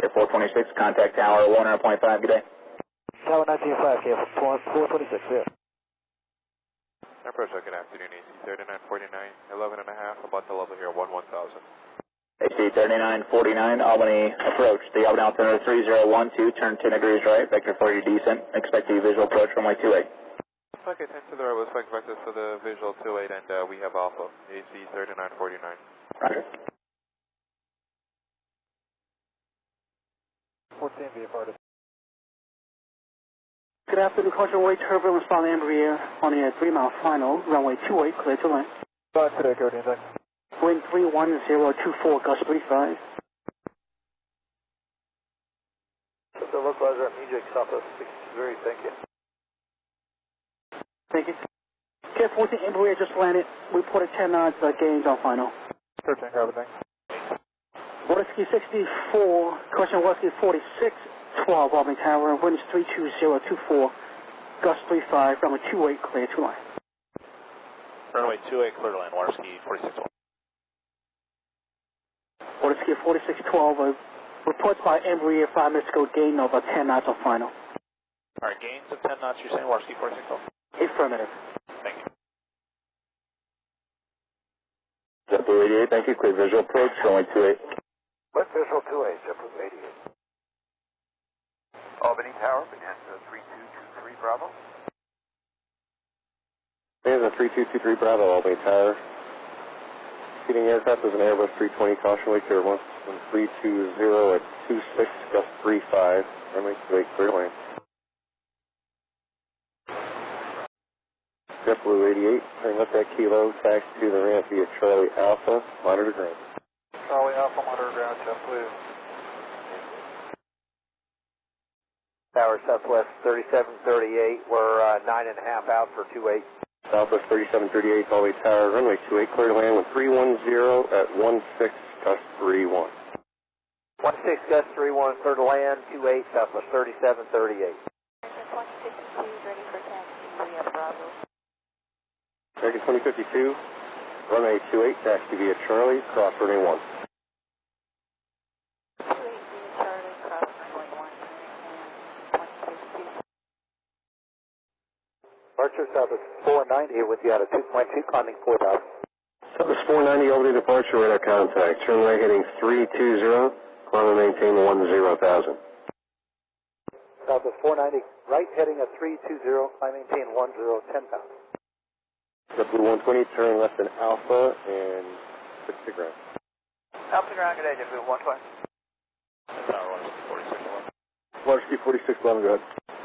Air 426, contact tower 100.5, good day. Tower 19.5, K 426, yeah. Approach, good afternoon, AC 3949, 11 and a half, about to level here, 11,000. AC 3949, Albany approach, the Albany altimeter 3012, turn 10 degrees right, vector for your descent, expect the visual approach runway 28. Okay, 10 to the right, we'll expect vectors for the visual 28, and we have Alpha, AC 3949. Roger. 14 VFR. Good afternoon, runway turbulence from Embraer on a 3-mile final, runway 28, clear to land. Got today, Guardian, thanks. Wind 31024, gust 35. The localizer at Egypt, Southwest 63, thank you. Thank you. Cat 14 Embraer just landed, reported 10 knots, gains on final. 13, copy, thanks. Whiskey 64, question Whiskey 46, 12, Albany Tower, wind is 32024, gust 35, runway 28, clear to land. Runway 28, clear to land, Waterski 4612. Whiskey 4612, reports by Embraer 5 minutes ago, gain of 10 knots on final. Alright, gains of 10 knots, you're saying Waterski 4612? Affirmative. Thank you. JetBlue 88, thank you, clear visual approach, runway 28. West visual 28, JetBlue 88. Albany Tower, Bonanza 3223 Bravo. Bonanza 3223 Bravo, Albany Tower. Seating aircraft is an Airbus 320, caution wake clear 1320 at 26, gust 35, runway 28, clear lane. JetBlue 88, turning left at Kilo, taxi to the ramp via Charlie Alpha, monitor ground. Charlie Alpha, monitor ground, JetBlue. Tower Southwest 3738, we're 9.5 out for 28. Southwest 3738, Albany Tower, runway 28, clear to land with 310 at 16, gust 31. 16 gust 31, clear to land, 28, Southwest 3738. 2052, ready for taxi, we have Bravo. American 2052, runway 28, taxi via Charlie, cross runway 1. 28 via Charlie, cross runway 1, and 2052. Departure Southwest 490 with you out of 2.2, climbing 4,000. Southwest 490, Albany departure, radar contact. Runway heading 320, climb and maintain 10,000. Southwest 490, right heading at 320, climb maintain 10,000. JetBlue 120, turn left in Alpha and 6 to ground. Alpha ground, good day, JetBlue 120. Tower Waterski 4611. Waterski 4611, go ahead.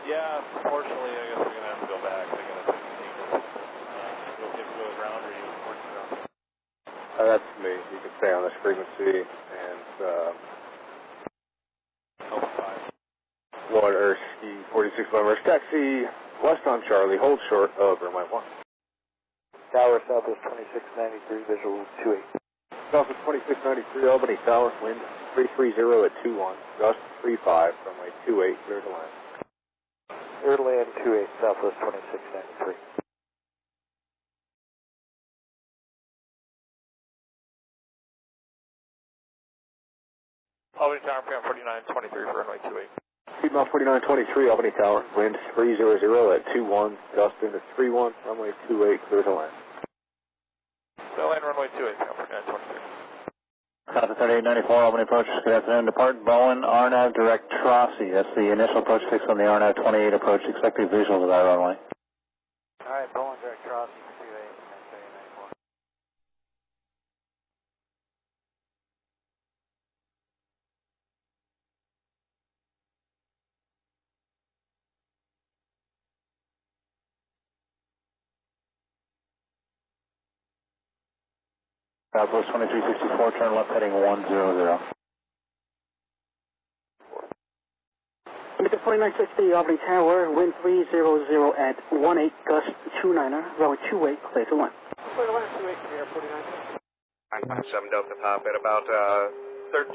Yeah, unfortunately, I guess we're going to have to go back. They're going to take the go ground or you work ground. That's me. You can stay on this frequency and Waterski 4611, taxi west on Charlie, hold short of runway 1. Tower Southwest 2693, visual 28. Southwest 2693, Albany Tower, wind 330 at 21, gust 35, runway 28, clear to land. Clear to land 28, Southwest 2693. Albany Tower, Piedmont 4923 for runway 28. Piedmont 4923, Albany Tower, wind 300 at 21, gust into 31, runway 28, clear to land. Clear land runway 28, Piedmont 4923. South 3894, Albany approach, good afternoon, depart Boeing, RNAV direct Trossi, that's the initial approach fix on the RNAV 28 approach, expected visuals of that runway. Alright, Boeing direct Trossi for 28, 3894. Southwest 2364, turn left heading 100. Mr. 4960, Albany Tower, wind 300 at 18, gust 29er, runway 28, clear to land. Clear to land 28 from here, 49. 7 Delta Pop at about 1,300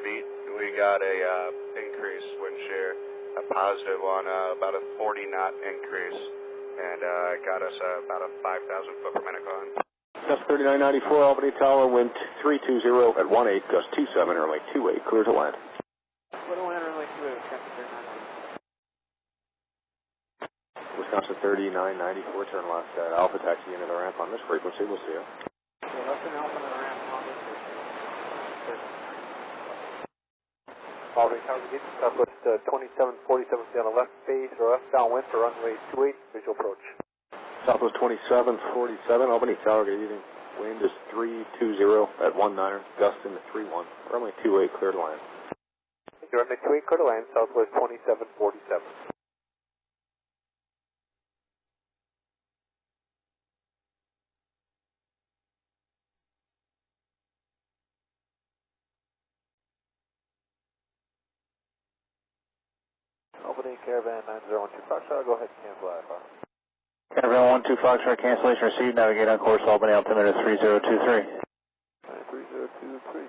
feet. We got a increase wind shear, a positive on about a 40 knot increase, and got us about a 5,000 foot per minute climb. Gust 3994, Albany Tower, wind 320 at 18, gust 27, runway 28, clear to land. Clear to land, runway 28, Wisconsin 39. Wisconsin 3994, turn left at Alpha taxi into the ramp on this frequency. We'll see you. Okay, left and Alpha to the ramp on this frequency. Albany County Airport, Southwest 2747 on the left base or left downwind for runway 28, visual approach. Southwest 2747, Albany Tower, good evening. Wind is 320 at 19er, gust into 31. Runway 28, clear to land. Runway 28, clear to land, Southwest 2747. Albany Caravan 9012 Foxtrot, go ahead and cancel IFR. Caravan 12 Foxtrot, cancellation received. Navigate on course Albany altimeter 3023. 3023,